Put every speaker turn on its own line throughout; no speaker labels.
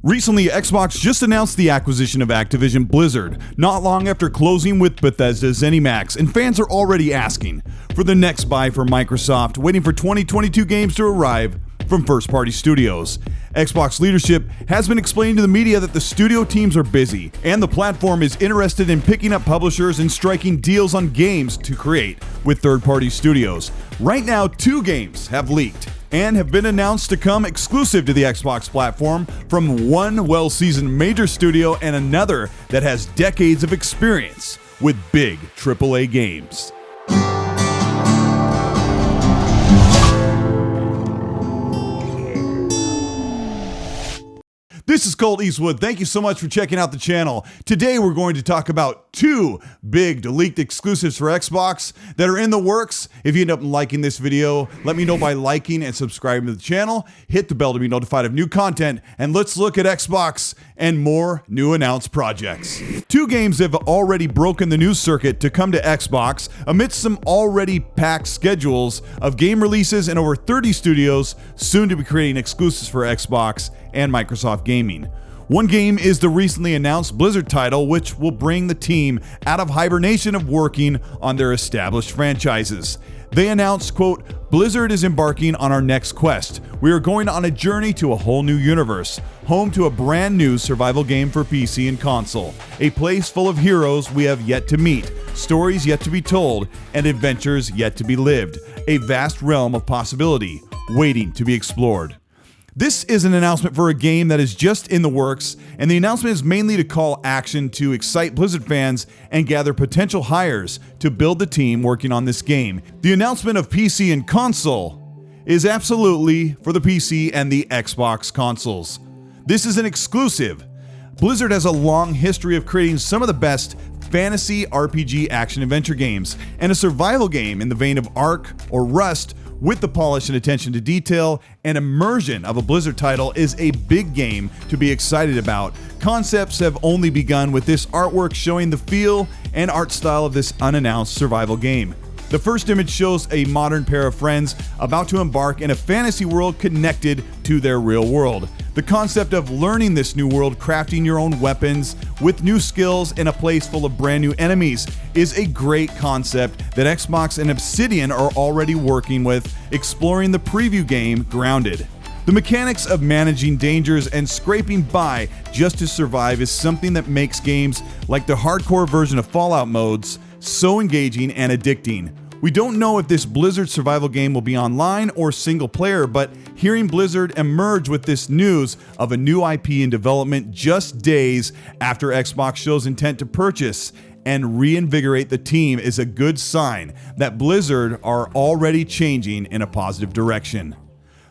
Recently, Xbox just announced the acquisition of Activision Blizzard, not long after closing with Bethesda Zenimax, and fans are already asking for the next buy for Microsoft, waiting for 2022 games to arrive from first-party studios. Xbox leadership has been explaining to the media that the studio teams are busy, and the platform is interested in picking up publishers and striking deals on games to create with third-party studios. Right now, 2 games have leaked and have been announced to come exclusive to the Xbox platform from one well-seasoned major studio and another that has decades of experience with big AAA games. This is Colteastwood. Thank you so much for checking out the channel. Today we're going to talk about 2 big leaked exclusives for Xbox that are in the works. If you end up liking this video, let me know by liking and subscribing to the channel. Hit the bell to be notified of new content, and let's look at Xbox and more new announced projects. 2 games have already broken the news circuit to come to Xbox amidst some already packed schedules of game releases and over 30 studios soon to be creating exclusives for Xbox and Microsoft Gaming. One game is the recently announced Blizzard title, which will bring the team out of hibernation of working on their established franchises. They announced, quote, "Blizzard is embarking on our next quest. We are going on a journey to a whole new universe, home to a brand new survival game for PC and console, a place full of heroes we have yet to meet, stories yet to be told, and adventures yet to be lived, a vast realm of possibility waiting to be explored." This is an announcement for a game that is just in the works, and the announcement is mainly to call action to excite Blizzard fans and gather potential hires to build the team working on this game. The announcement of PC and console is absolutely for the PC and the Xbox consoles. This is an exclusive. Blizzard has a long history of creating some of the best fantasy RPG action-adventure games, and a survival game in the vein of Ark or Rust with the polish and attention to detail and immersion of a Blizzard title is a big game to be excited about. Concepts have only begun with this artwork showing the feel and art style of this unannounced survival game. The first image shows a modern pair of friends about to embark in a fantasy world connected to their real world. The concept of learning this new world, crafting your own weapons with new skills in a place full of brand new enemies is a great concept that Xbox and Obsidian are already working with, exploring the preview game Grounded. The mechanics of managing dangers and scraping by just to survive is something that makes games like the hardcore version of Fallout modes so engaging and addicting. We don't know if this Blizzard survival game will be online or single player, but hearing Blizzard emerge with this news of a new IP in development just days after Xbox shows intent to purchase and reinvigorate the team is a good sign that Blizzard are already changing in a positive direction.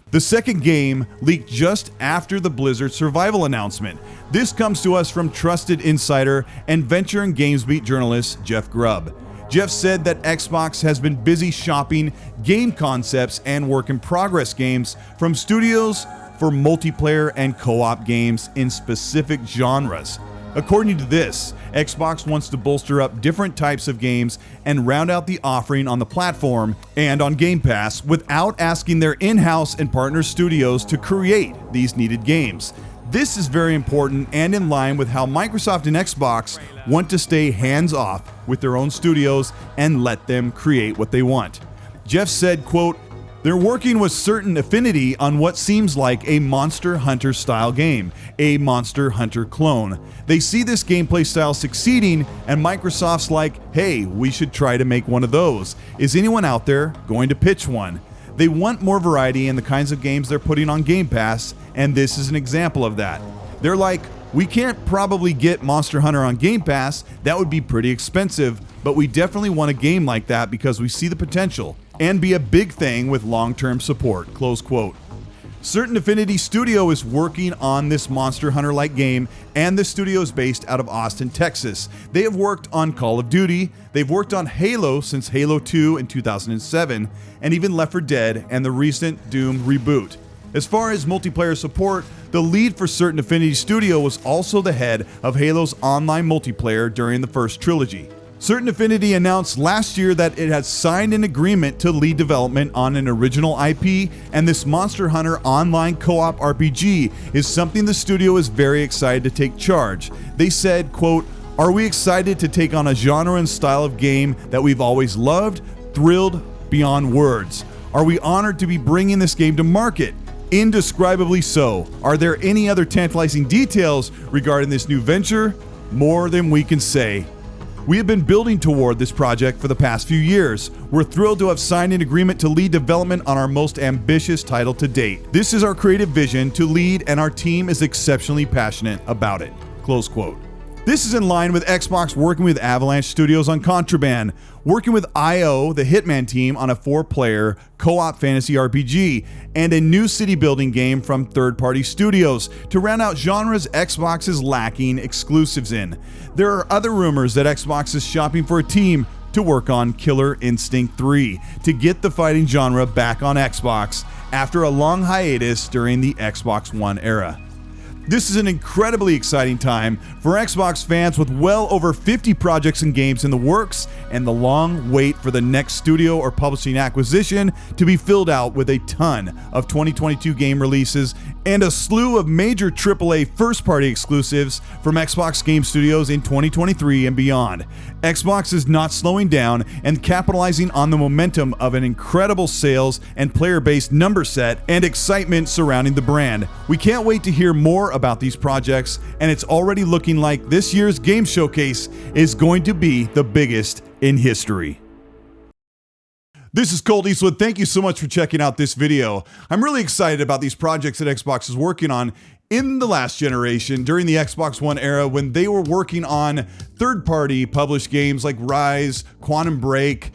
The second game leaked just after the Blizzard survival announcement. This comes to us from trusted insider and Venture and GamesBeat journalist Jeff Grubb. Jeff said that Xbox has been busy shopping game concepts and work-in-progress games from studios for multiplayer and co-op games in specific genres. According to this, Xbox wants to bolster up different types of games and round out the offering on the platform and on Game Pass without asking their in-house and partner studios to create these needed games. This is very important and in line with how Microsoft and Xbox want to stay hands-off with their own studios and let them create what they want. Jeff said, quote, "They're working with certain affinity on what seems like a Monster Hunter style game, a Monster Hunter clone. They see this gameplay style succeeding and Microsoft's like, hey, we should try to make one of those. Is anyone out there going to pitch one? They want more variety in the kinds of games they're putting on Game Pass, and this is an example of that. They're like, we can't probably get Monster Hunter on Game Pass, that would be pretty expensive, but we definitely want a game like that because we see the potential and be a big thing with long-term support," close quote. Certain Affinity Studio is working on this Monster Hunter-like game, and the studio is based out of Austin, Texas. They have worked on Call of Duty, they've worked on Halo since Halo 2 in 2007, and even Left 4 Dead and the recent Doom reboot. As far as multiplayer support, the lead for Certain Affinity Studio was also the head of Halo's online multiplayer during the first trilogy. Certain Affinity announced last year that it has signed an agreement to lead development on an original IP, and this Monster Hunter online co-op RPG is something the studio is very excited to take charge. They said, quote, "Are we excited to take on a genre and style of game that we've always loved? Thrilled beyond words. Are we honored to be bringing this game to market? Indescribably so. Are there any other tantalizing details regarding this new venture? More than we can say. We have been building toward this project for the past few years. We're thrilled to have signed an agreement to lead development on our most ambitious title to date. This is our creative vision to lead, and our team is exceptionally passionate about it." Close quote. This is in line with Xbox working with Avalanche Studios on Contraband, working with IO, the Hitman team, on a 4-player co-op fantasy RPG, and a new city-building game from third-party studios to round out genres Xbox is lacking exclusives in. There are other rumors that Xbox is shopping for a team to work on Killer Instinct 3 to get the fighting genre back on Xbox after a long hiatus during the Xbox One era. This is an incredibly exciting time for Xbox fans, with well over 50 projects and games in the works, and the long wait for the next studio or publishing acquisition to be filled out with a ton of 2022 game releases and a slew of major AAA first-party exclusives from Xbox Game Studios in 2023 and beyond. Xbox is not slowing down and capitalizing on the momentum of an incredible sales and player-based number set and excitement surrounding the brand. We can't wait to hear more about these projects, and it's already looking like this year's game showcase is going to be the biggest in history. This is Colteastwood. Thank you so much for checking out this video. I'm really excited about these projects that Xbox is working on in the last generation during the Xbox One era, when they were working on third-party published games like Rise, Quantum Break,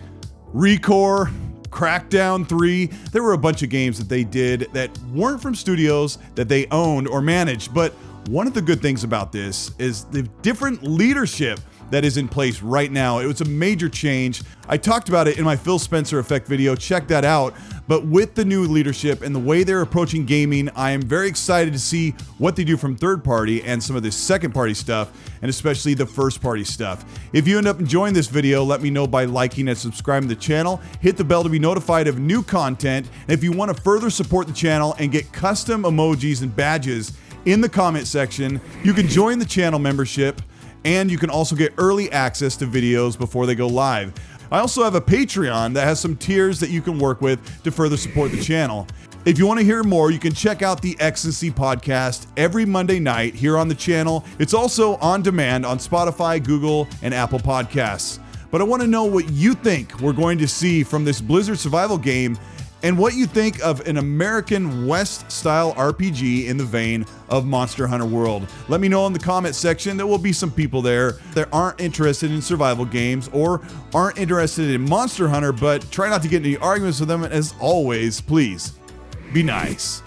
Recore, Crackdown 3. There were a bunch of games that they did that weren't from studios that they owned or managed. But one of the good things about this is the different leadership that is in place right now. It was a major change. I talked about it in my Phil Spencer Effect video. Check that out. But with the new leadership and the way they're approaching gaming, I am very excited to see what they do from third party and some of this second party stuff, and especially the first party stuff. If you end up enjoying this video, let me know by liking and subscribing to the channel. Hit the bell to be notified of new content. And if you want to further support the channel and get custom emojis and badges in the comment section, you can join the channel membership, and you can also get early access to videos before they go live. I also have a Patreon that has some tiers that you can work with to further support the channel. If you want to hear more, you can check out the X&C podcast every Monday night here on the channel. It's also on demand on Spotify, Google, and Apple Podcasts. But I want to know what you think we're going to see from this Blizzard survival game, and what you think of an American West-style RPG in the vein of Monster Hunter World. Let me know in the comment section. There will be some people there that aren't interested in survival games or aren't interested in Monster Hunter, but try not to get into arguments with them. And as always, please be nice.